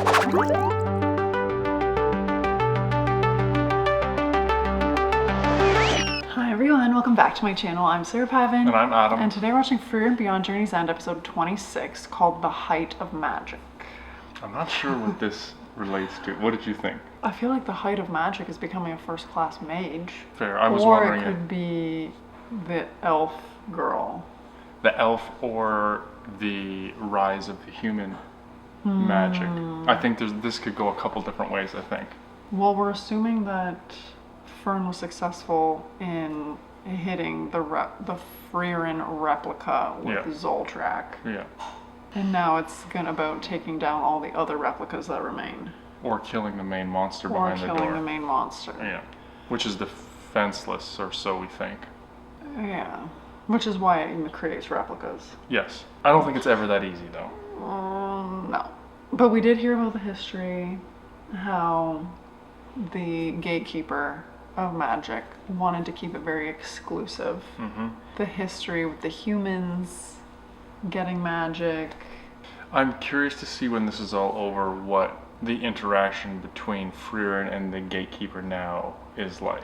Hi everyone, welcome back to my channel. I'm Sarah Pavan. And I'm Adam. And today we're watching Frieren Beyond Journey's End, episode 26, called The Height of Magic. I'm not sure what this relates to. What did you think? I feel like the Height of Magic is becoming a first-class mage. Fair, I was wondering Or it could be the elf girl. The elf or the rise of the human magic. I think this could go a couple different ways, I think. Well, we're assuming that Fern was successful in hitting the Frieren replica with Zoltrak. Yeah. And now it's about taking down all the other replicas that remain. Or killing the main monster behind the door. Or killing the main monster. Yeah. Which is defenseless, or so we think. Yeah. Which is why it creates replicas. Yes. I don't think it's ever that easy, though. No. But we did hear about the history, how the gatekeeper of magic wanted to keep it very exclusive. Mm-hmm. The history with the humans getting magic. I'm curious to see when this is all over what the interaction between Frieren and the gatekeeper now is like.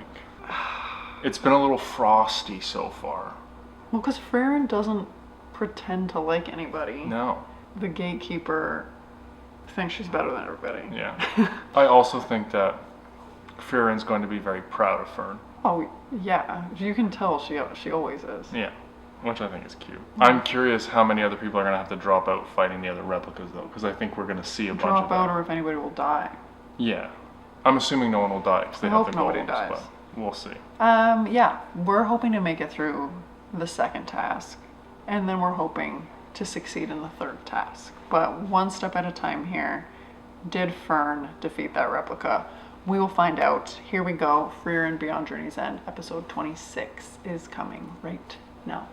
It's been a little frosty so far. Well, because Frieren doesn't pretend to like anybody. No. The gatekeeper thinks she's better than everybody. Yeah. I also think that Frieren's going to be very proud of Fern. Oh, yeah. You can tell she always is. Yeah. Which I think is cute. I'm curious how many other people are going to have to drop out fighting the other replicas, though, because I think we're going to see a bunch of them. Drop out, or if anybody will die. Yeah. I'm assuming no one will die, because they have the golems, nobody dies. but we'll see. Yeah. We're hoping to make it through the second task, and then we're hoping to succeed in the third task. But one step at a time here. Did Fern defeat that replica? We will find out. Here we go. Frieren Beyond Journey's End, episode 26 is coming right now.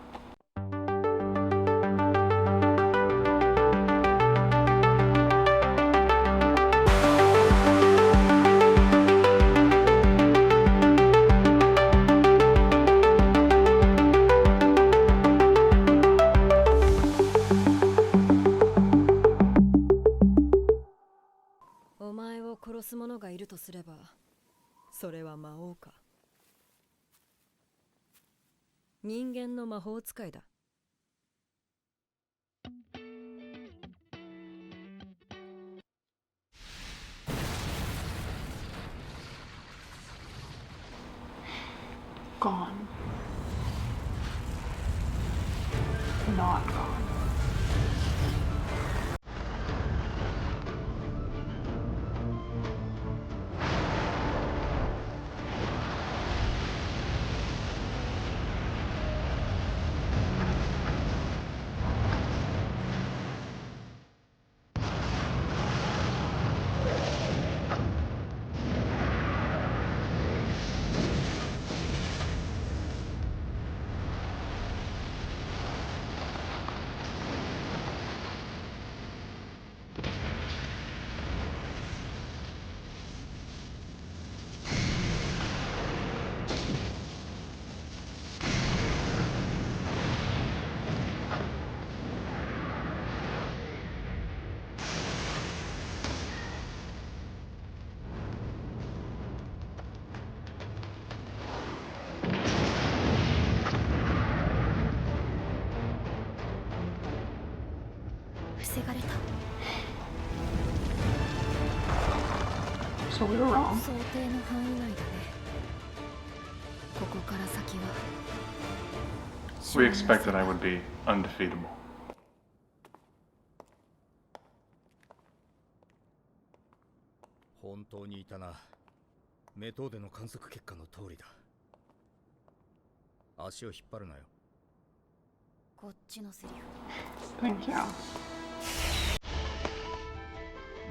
Gone. Not gone. So we were wrong. We expected I would be undefeatable. Thank you.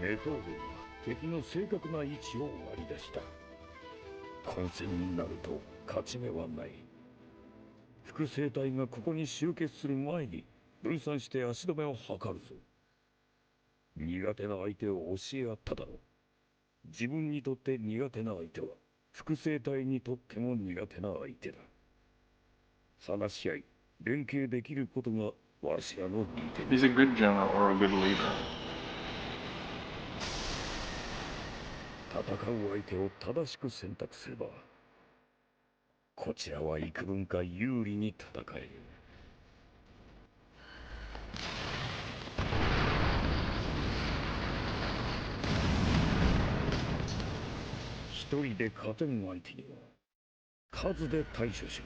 メトーデが敵の正確な位置を割り出した。混戦になると勝ち目はない。複製体がここに集結する前に分散して足止めを図るぞ。苦手な相手を教え合っただろう。自分にとって苦手な相手は複製体にとっても苦手な相手だ。話し合い、連携できることがわしらの利点。 He's a good general or a good leader. 戦う相手を正しく選択すれば、こちらは幾分か有利に戦える。一人で勝てん相手には数で対処しろ。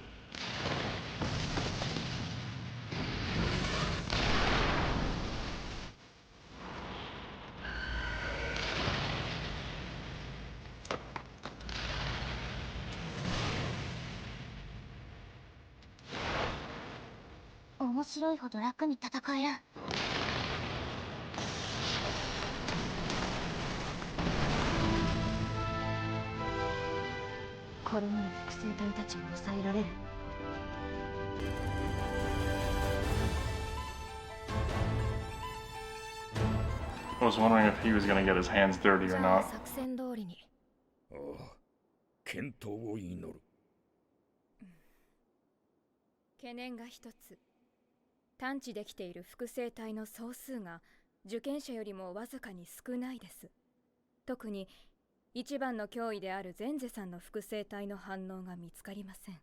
面白いほど楽に戦える。これなら複製体たちも抑えられる。I was wondering if he was gonna get his hands dirty or じゃあ not. 作戦通りに。ああ、健闘を祈る。懸念が一つ。探知できている複製体の総数が受験者よりもわずかに少ないです。特に一番の脅威であるゼンゼさんの複製体の反応が見つかりません。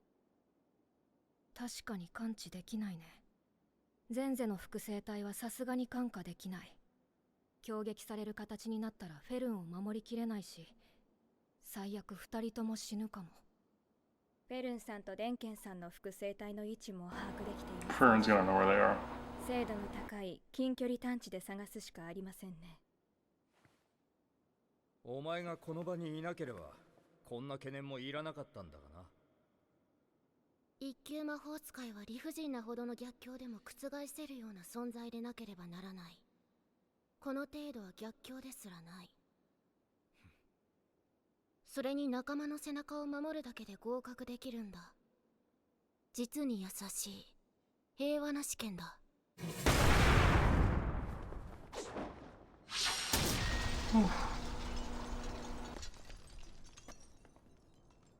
確かに感知できないね。ゼンゼの複製体はさすがに感化できない。攻撃される形になったらフェルンを守りきれないし、最悪2人とも死ぬかも。フェルンさんとデンケンさんの複製体の位置も把握できています。 Frierin's gonna know where they are. 精度の高い近距離探知で探すしかありませんね。お前がこの場にいなければこんな懸念もいらなかったんだがな。一級魔法使いは理不尽なほどの逆境でも覆せるような存在でなければならない。この程度は逆境ですらない。それに仲間の背中を守るだけで合格できるんだ。実に優しい平和な試験だ。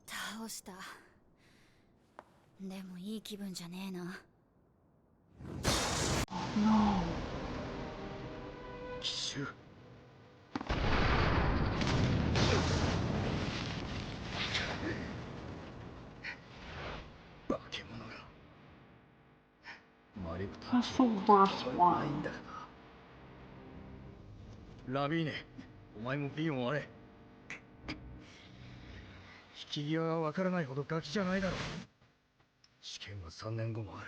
倒した。でもいい気分じゃねえな。奇襲。化け物が。魔力た That's the worst ないん one. だな。ラビーネ、お前もビンを割れ。引き際がわからないほどガキじゃないだろう。試験は3年後もある。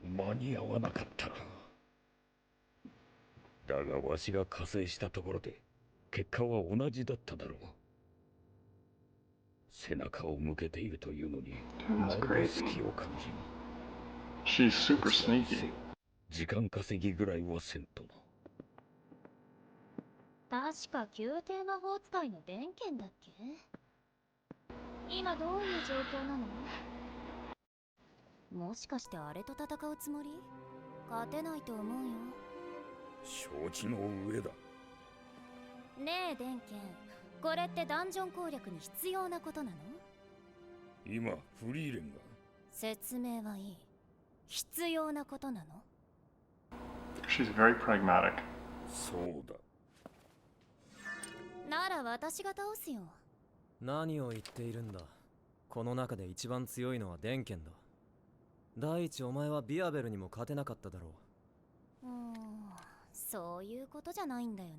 間に合わなかったな。だがわしが加勢したところで結果は同じだっただろう。背中を向けているというのにまるで隙を感じる。 She's super sneaky. 時間稼ぎぐらいはせんとな。確か宮廷魔法使いの電剣だっけ。今どういう状況なの。もしかしてあれと戦うつもり？勝てないと思うよ。承知の上だ。ねえデンケン、これってダンジョン攻略に必要なことなの？今フリーレンが。説明はいい。必要なことなの？ She's very pragmatic. そうだ。なら私が倒すよ。何を言っているんだ。この中で一番強いのはデンケンだ。第一お前はビアベルにも勝てなかっただろう。そういうことじゃないんだよね。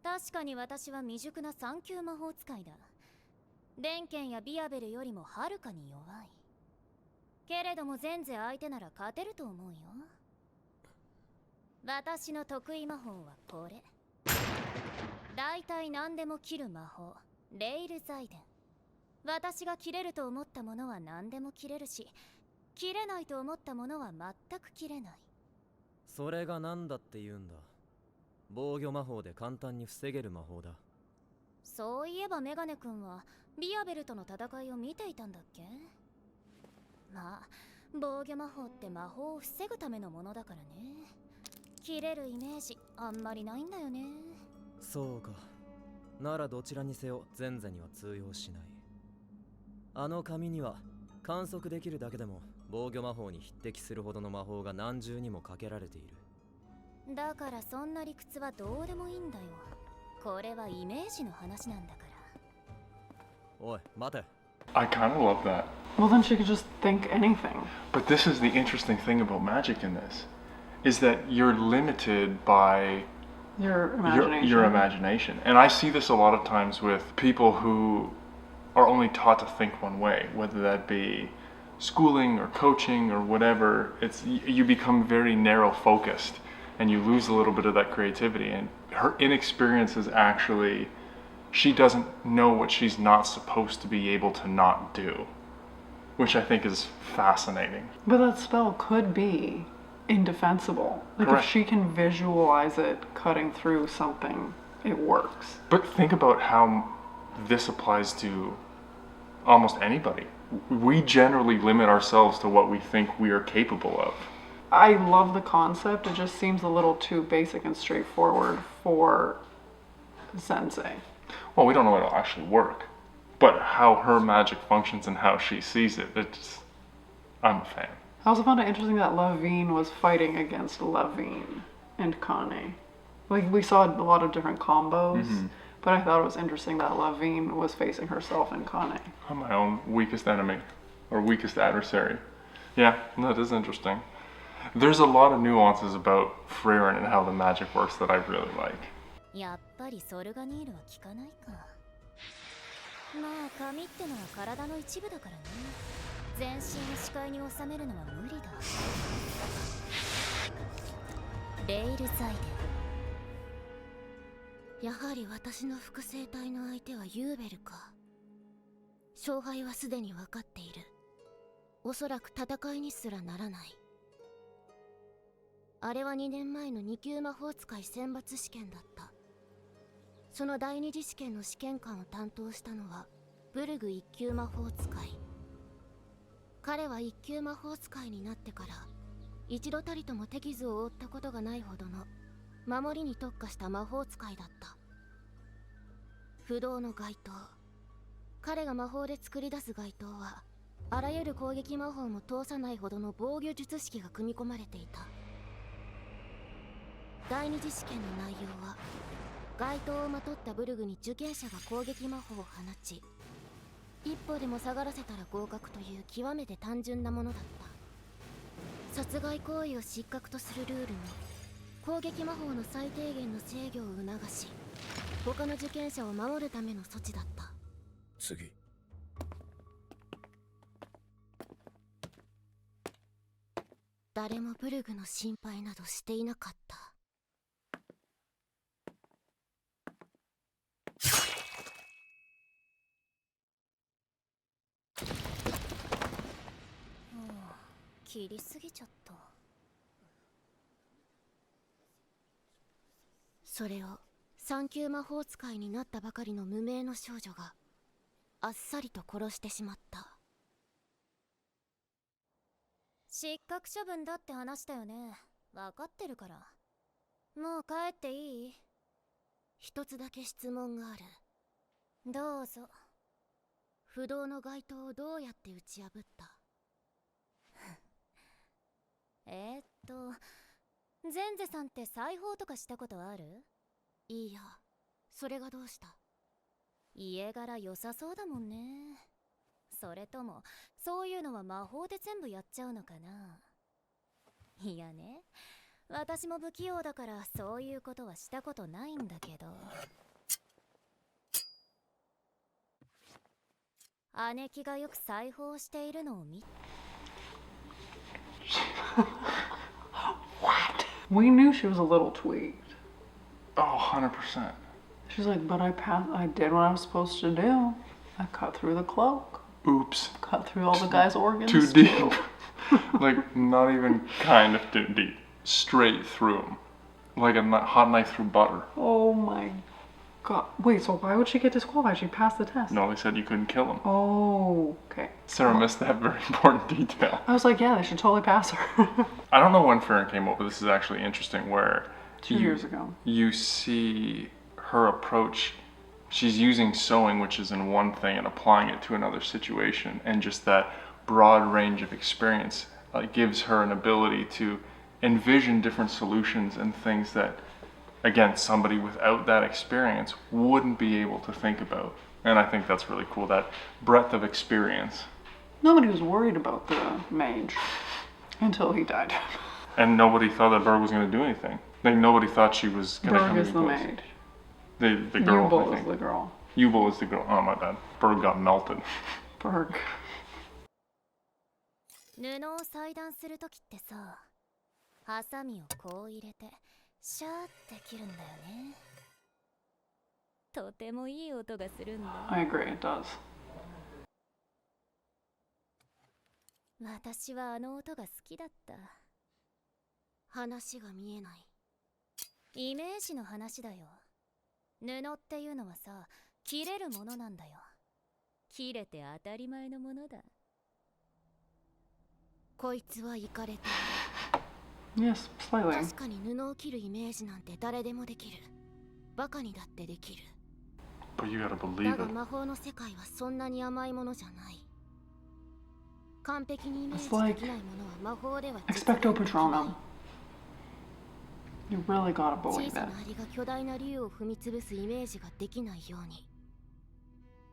確かに私は未熟な3級魔法使いだ。デンケンやビアベルよりもはるかに弱い。けれどもゼンゼ相手なら勝てると思うよ。私の得意魔法はこれ。大体何でも切る魔法、レイル財伝。私が切れると思ったものは何でも切れるし、切れないと思ったものは全く切れない。それが何だって言うんだ。防御魔法で簡単に防げる魔法だ。そういえばメガネ君はビアベルとの戦いを見ていたんだっけ。まあ防御魔法って魔法を防ぐためのものだからね。切れるイメージあんまりないんだよね。そうか。ならどちらにせよゼンゼには通用しない。あの紙には観測できるだけでも防御魔法に匹敵するほどの魔法が何重にもかけられている。だからそんな理屈はどうでもいいんだよ。これはイメージの話なんだから。おい、待て。I kind of love that. Well, then she could just think anything. But this is the interesting thing about magic in this, is that you're limited by Your imagination. your imagination. And I see this a lot of times with people who are only taught to think one way, whether that be schooling or coaching or whatever. You become very narrow focused and you lose a little bit of that creativity. And her inexperience is actually, she doesn't know what she's not supposed to be able to not do, which I think is fascinating. But that spell could be indefensible. Like Correct. if she can visualize it cutting through something, it works. But think about how this applies to almost anybody. We generally limit ourselves to what we think we are capable of. I love the concept. It just seems a little too basic and straightforward for Sensei. Well, we don't know it'll actually work, but how her magic functions and how she sees it, I'm a fan. I also found it interesting that Lavine was fighting against Lavine and Kane. Like, we saw a lot of different combos, but I thought it was interesting that Lavine was facing herself and Kane. I'm my own weakest enemy, or weakest adversary. Yeah, that is interesting. There's a lot of nuances about Frieren and how the magic works that I really like. やっぱりソルガニールは効かないか。まあ髪ってのは体の一部だからね。全身を視界に収めるのは無理だ。レイルザイデン。やはり私の複製体の相手はユーベルか。勝敗はすでに分かっている。おそらく戦いにすらならない。あれは2年前の2級魔法使い選抜試験だった。その第二次試験の試験官を担当したのはブルグ1級魔法使い。彼は1級魔法使いになってから一度たりとも手傷を負ったことがないほどの守りに特化した魔法使いだった。不動の街灯。彼が魔法で作り出す街灯はあらゆる攻撃魔法も通さないほどの防御術式が組み込まれていた。第二次試験の内容は街灯をまとったブルグに受験者が攻撃魔法を放ち、一歩でも下がらせたら合格という極めて単純なものだった。殺害行為を失格とするルールに攻撃魔法の最低限の制御を促し、他の受験者を守るための措置だった。次。誰もブルグの心配などしていなかった。切りすぎちゃった。それを3級魔法使いになったばかりの無名の少女があっさりと殺してしまった。失格処分だって話だよね。分かってるから。もう帰っていい？一つだけ質問がある。どうぞ。不動の街灯をどうやって打ち破った？ゼンゼさんって裁縫とかしたことある？いや、それがどうした？家柄良さそうだもんね。それとも、そういうのは魔法で全部やっちゃうのかな？いやね、私も不器用だからそういうことはしたことないんだけど。姉貴がよく裁縫をしているのを見て。What? We knew she was a little tweaked. Oh, 100%. She's like, but I did what I was supposed to do. I cut through the cloak. Oops. Cut through all the guy's organs. Too deep. Like, not even kind of deep. Straight through him. Like a hot knife through butter. Oh my god. Wait, so why would she get disqualified? She passed the test. No, they said you couldn't kill him. Oh, okay. Sarah missed that very important detail. I was like, yeah, they should totally pass her. I don't know when Frieren came up, but this is actually interesting where 2 years ago. You see her approach. She's using sewing, which is in one thing, and applying it to another situation, and just that broad range of experience gives her an ability to envision different solutions and things that, again, somebody without that experience wouldn't be able to think about. And I think that's really cool, that breadth of experience. Nobody was worried about the mage until he died. And nobody thought that Berg was going to do anything. Like, nobody thought she was going to come Berg is the close. mage. The girl, Yubel I is think. the girl. Yubel is the girl. Oh, my bad. Berg got melted. Berg. 布を裁断するときってさ、ハサミをこう入れてシャーって切るんだよね。とてもいい音がするんだ。 I agree, it does. 私はあの音が好きだった。話が見えない。イメージの話だよ。布っていうのはさ、切れるものなんだよ。切れて当たり前のものだ。こいつはイカれて Yes, slightly. 確かに布を切るイメージなんて誰でもできる。バカにだってできる。 But you gotta だ believe が it. 魔法の世界はそんなに甘いものじゃない。完璧にイメージ It's like できないものは魔法では Expecto Patronum. You really gotta 小 believe さ it. なアリが巨大な竜を踏み潰すイメージができないように、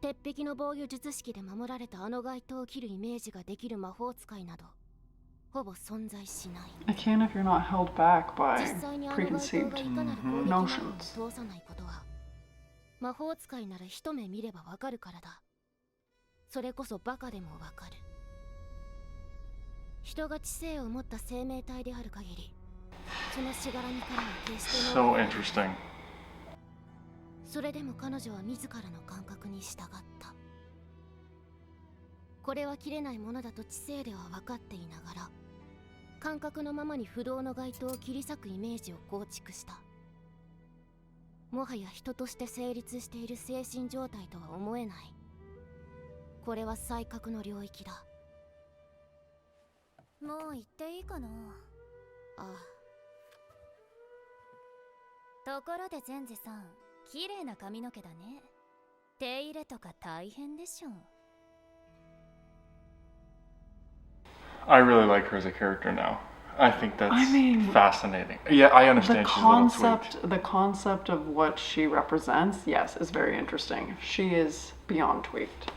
鉄壁の防御術式で守られたあの街灯を切るイメージができる魔法使いなどほぼ存在しない。 It can if you're not held back by 実際にあの街灯 preconceived がいかなる攻撃 notions. を通さないことは魔法使いなら一目見ればわかるからだ。それこそバカでもわかる。人が知性を持った生命体である限り、そのしがらみからは決して So 逃れない。 interesting. それでも彼女は自らの感覚に従った。これは切れないものだと知性では分かっていながら、感覚のままに不動の街灯を切り裂くイメージを構築した。もはや人として成立している精神状態とは思えない。これは才覚の領域だ。もう言っていいかな。ああ、ところでゼンゼさん、綺麗な髪の毛だね。手入れとか大変でしょ。 I really like her as a character now. I think that's I mean, fascinating. Yeah, I The understand she's a little tweaked. concept of what she represents, yes, is very interesting. She is beyond tweaked.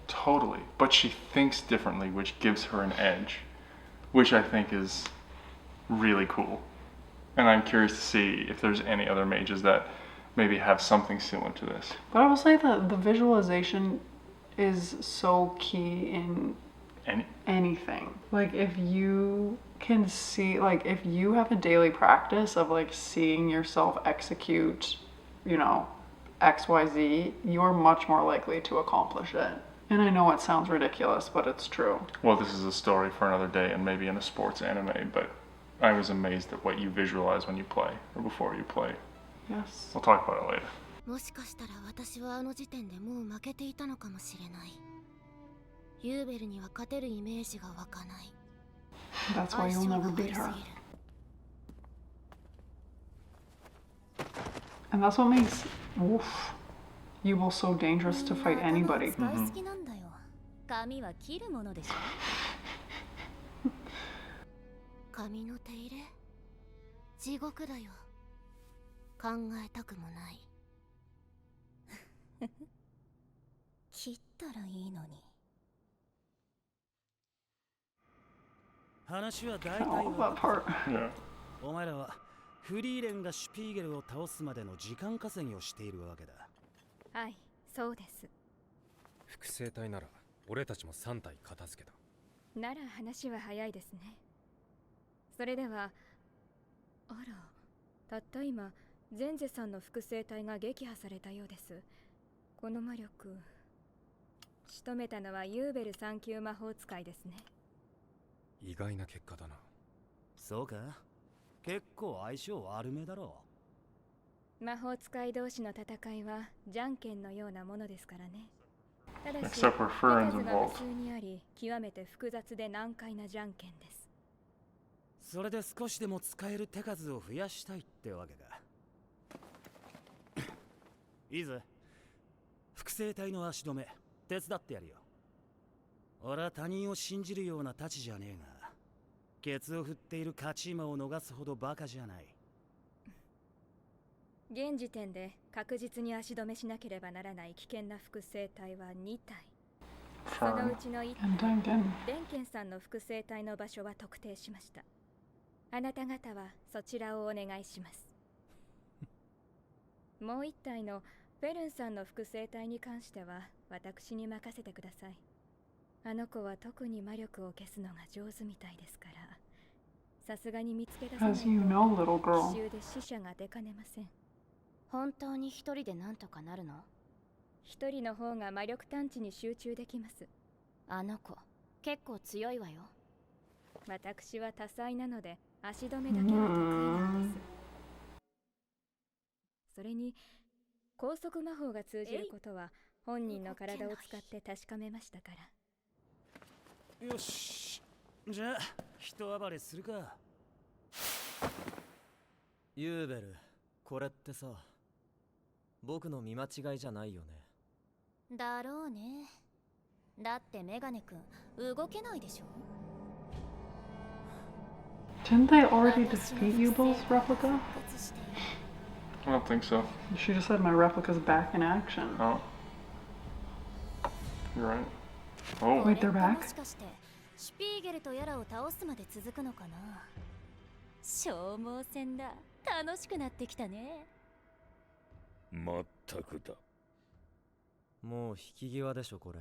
Totally. But she thinks differently, which gives her an edge, which I think is really cool. And I'm curious to see if there's any other mages that maybe have something similar to this. But I will say that the visualization is so key in Any? anything. Like if you can see, like if you have a daily practice of like seeing yourself execute, you know, XYZ, you're much more likely to accomplish it. And I know it sounds ridiculous, but it's true. Well, this is a story for another day and maybe in a sports anime, but I was amazed at what you visualize when you play or before you play. Yes. We'll talk about it later. もしかしたら私はあの時点でもう負けていたのかもしれない。ユーベルには勝てるイメージが湧かない。 That's why you'll never beat her. And that's what makes Yubel so dangerous to fight anybody. 使いすぎなんだよ。髪は切るものでしょ。髪の手入れ地獄だよ。考えたくもない。切ったらいいのに。話は大 I 体 love わ that かっ part. Yeah. た。お前らはフリーレンがシュピーゲルを倒すまでの時間稼ぎをしているわけだ。はい、そうです。複製体なら俺たちも3体片付けた。なら話は早いですね。それでは、あら、たった今、ゼンゼさんの複製体が撃破されたようです。この魔力、仕留めたのはユーベル3級魔法使いですね。意外な結果だな。そうか、結構相性悪めだろ魔法使い同士の戦いはじゃんけんのようなものですからね。ただし、手 Except for Frierin's 数が involved. 無数にあり、極めて複雑で難解なじゃんけんです。う。それで少しでも使える手数を増やしたいってわけか。いいぜ。複製体の足止め手伝ってやるよ。俺は他人を信じるような太刀じゃねえが、ケツを振っている勝ち馬を逃すほどバカじゃない。現時点で確実に足止めしなければならない危険な複製体は2体。そのうちの1体、デンケンさんの複製体の場所は特定しました。あなた方はそちらをお願いします。もう1体のフェルンさんの複製体に関しては私に任せてください。あの子は特に魔力を消すのが上手みたいですから、さすがに見つけ出さないと奇襲で死者が出かねません。本当に一人でなんとかなるの？一人の方が魔力探知に集中できます。あの子結構強いわよ。私は多彩なので足止めだけは得意なんです。それに高速魔法が通じることは本人の体を使って確かめましたから。よし、じゃあ人暴れするか。ユーベル、これってさ、僕の見間違いじゃないよね。だろうね。だってメガネくん動けないでしょ。Didn't they already defeat you both, replica? I don't think so. She just said my replica's back in action. Oh. You're right. Oh. Wait, they're back? もしかしてシュピーゲルとやらを倒すまで続くのかな。消耗戦だ。楽しくなってきたね。まったくだ。もう引き際でしょこれ。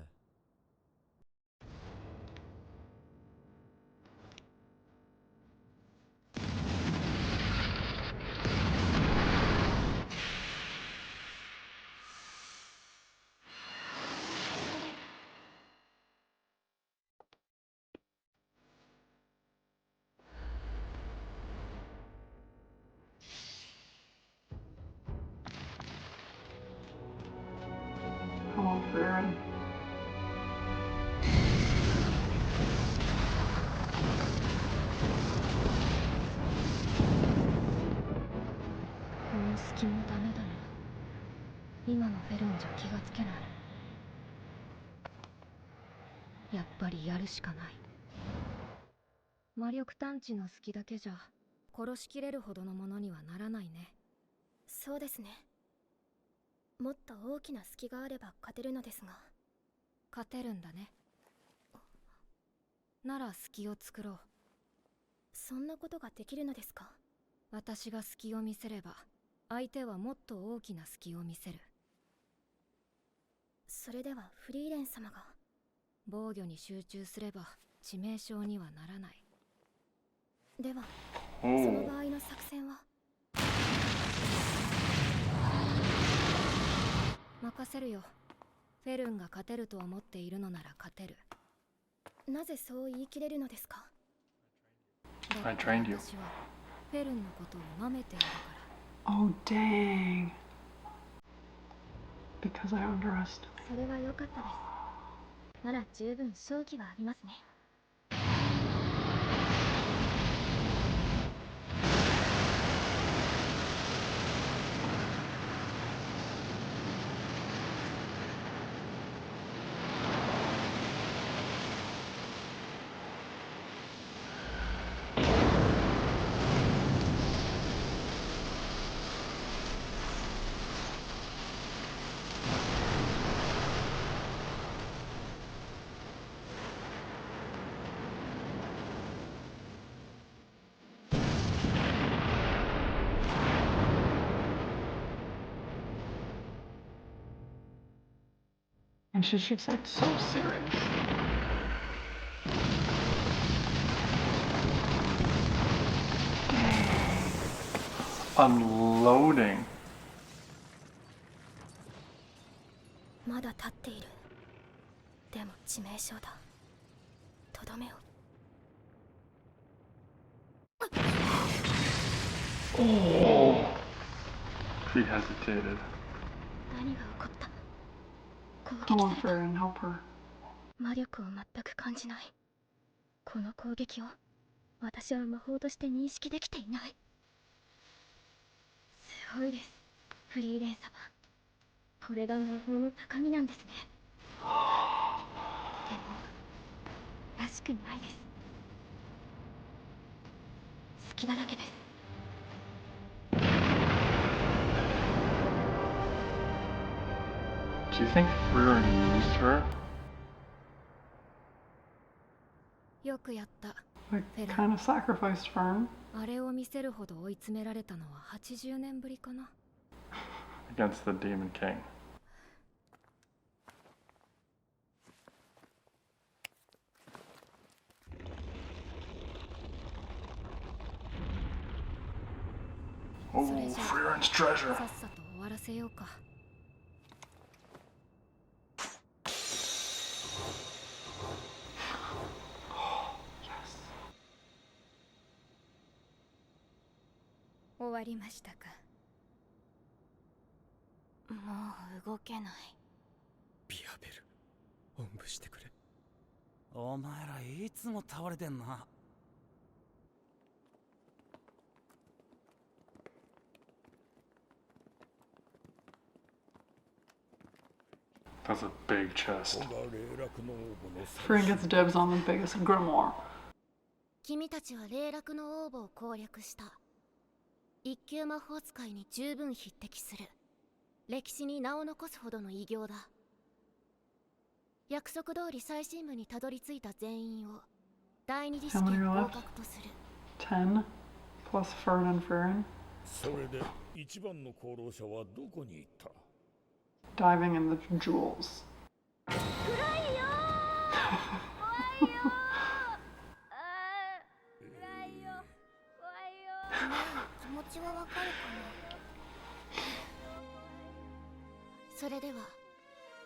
Come on, Frieren. "魔力探知の隙だけじゃ殺しきれるほどのものにはならないね。そうですね。もっと大きな隙があれば勝てるのですが。勝てるんだね。なら隙を作ろう。そんなことができるのですか？私が隙を見せれば相手はもっと大きな隙を見せる。それではフリーレン様が防御に集中すれば致命傷にはならない。ではその場合の作戦は？任せるよ。フェルンが勝てると思っているのなら勝てる。なぜそう言い切れるのですか？ I trained you. 私はフェルンのことを舐めているから。 Oh, dang. Because I underestimated. それは良かったです。なら十分勝機はありますね。And she just like so serious. Unloading. まだ立っている。でも致命傷だ。とどめを。Oh. She hesitated. 何が起こった？ Come on, Frieren, help her. 魔力を全く感じない。この攻撃を私は魔法として認識できていない。すごいです、フリーレン様。これが魔法の高みなんですね。でもしくないです。好きなだけです。 Do you think Frieren used her? よくやった。 Like, kind of sacrificed Fern. あれを見せるほど追い詰められたのは80年ぶりかな。 Against the Demon King. Oh, Frieren's treasure. さっさと終わらせようか。終わりましたか。もう動けない。ビアベル、おんぶしてくれ。お前らいつも倒れてんな。That's a big chest. Frieren gets dibs on the biggest grimoire. 君たちは霊落の応募を攻略した。一級魔法使いに十分匹敵する。歴史に名を残すほどの偉業だ。約束通り最深部にたどり着いた全員を第二次試験合格とする。10 plus Fern and Frieren. それで一番の功労者はどこに行った？ Diving in the jewels. 暗いよ怖いよ暗いよ怖いよ気持ちはわかるかな。それでは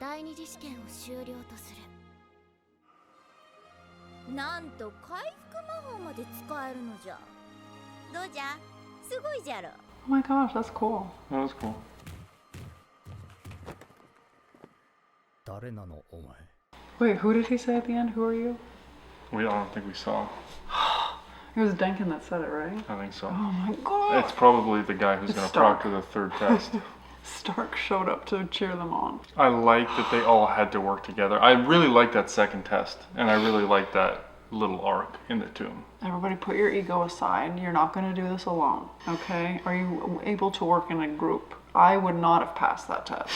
第二次試験を終了とする。なんと回復魔法まで使えるのじゃ。どうじゃすごいじゃろ。 Oh my gosh, that's cool. That was cool. 誰なのお前？ Wait, who did he say at the end? Who are you? I don't think we saw. It was Denkin that said it, right? I think so. Oh my god. It's probably the guy who's It's going to Stark. proctor the third test. Stark showed up to cheer them on. I like that they all had to work together. I really like that second test, and I really like that little arc in the tomb. Everybody put your ego aside. You're not going to do this alone, okay? Are you able to work in a group? I would not have passed that test.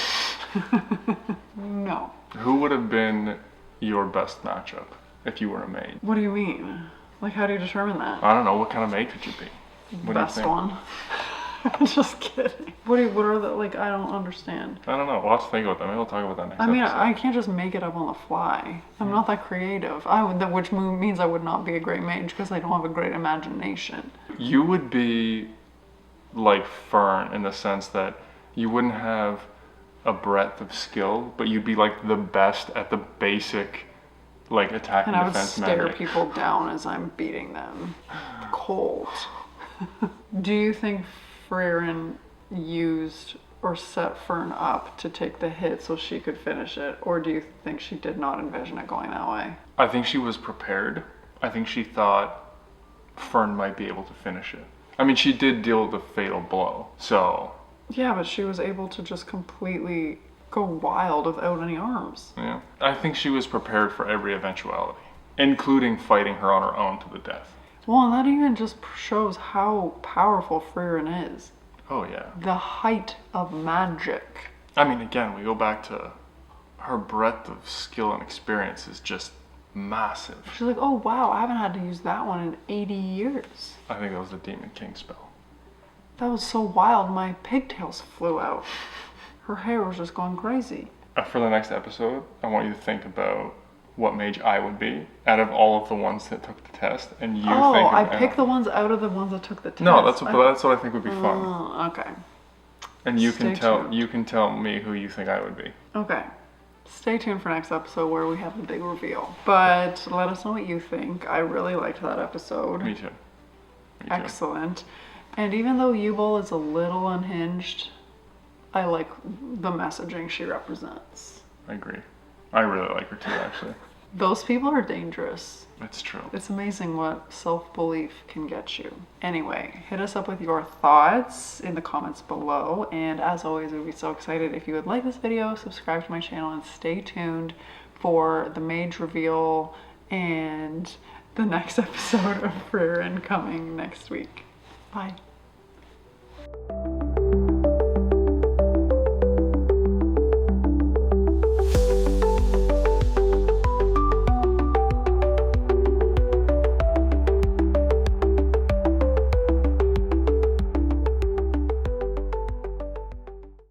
No. Who would have been your best matchup if you were a maid? What do you mean? Like, how do you determine that? I don't know. What kind of maid could you be? What Best do you think? one. Just kidding. What are the, like, I don't understand. I don't know. We'll have to think about that. Maybe we'll talk about that next I mean, episode. I can't just make it up on the fly. I'm not that creative. Which means I would not be a great mage because I don't have a great imagination. You would be like Fern in the sense that you wouldn't have a breadth of skill, but you'd be like the best at the basic, like attack and And I would defense stare magic. people down as I'm beating them. Cold. Do you think Frieren used or set Fern up to take the hit so she could finish it, or do you think she did not envision it going that way? I think she was prepared. I think she thought Fern might be able to finish it. I mean, she did deal the fatal blow, so Yeah, but she was able to just completely go wild without any arms. yeah. I think she was prepared for every eventuality, including fighting her on her own to the death. Well, and that even just shows how powerful Frieren is. Oh yeah. The height of magic. I mean, again, we go back to her breadth of skill and experience is just massive. She's like, oh wow, I haven't had to use that one in 80 years. I think that was the Demon King spell. That was so wild, my pigtails flew out. Her hair was just going crazy. For the next episode, I want you to think about what mage I would be out of all of the ones that took the test, and you think of I picked the ones out of the ones that took the test. No, that's what I think would be fun. Okay. And you Stay can tell me who you think I would be. Okay. Stay tuned for next episode where we have the big reveal. But let us know what you think. I really liked that episode. Me too. Me too. Excellent. And even though Yubel is a little unhinged, I like the messaging she represents. I agree. I really like her too, actually. Those people are dangerous. It's true. It's amazing what self-belief can get you. Anyway, hit us up with your thoughts in the comments below. And as always, we'd be so excited if you would like this video, subscribe to my channel, and stay tuned for the mage reveal and the next episode of Frieren coming next week. Bye.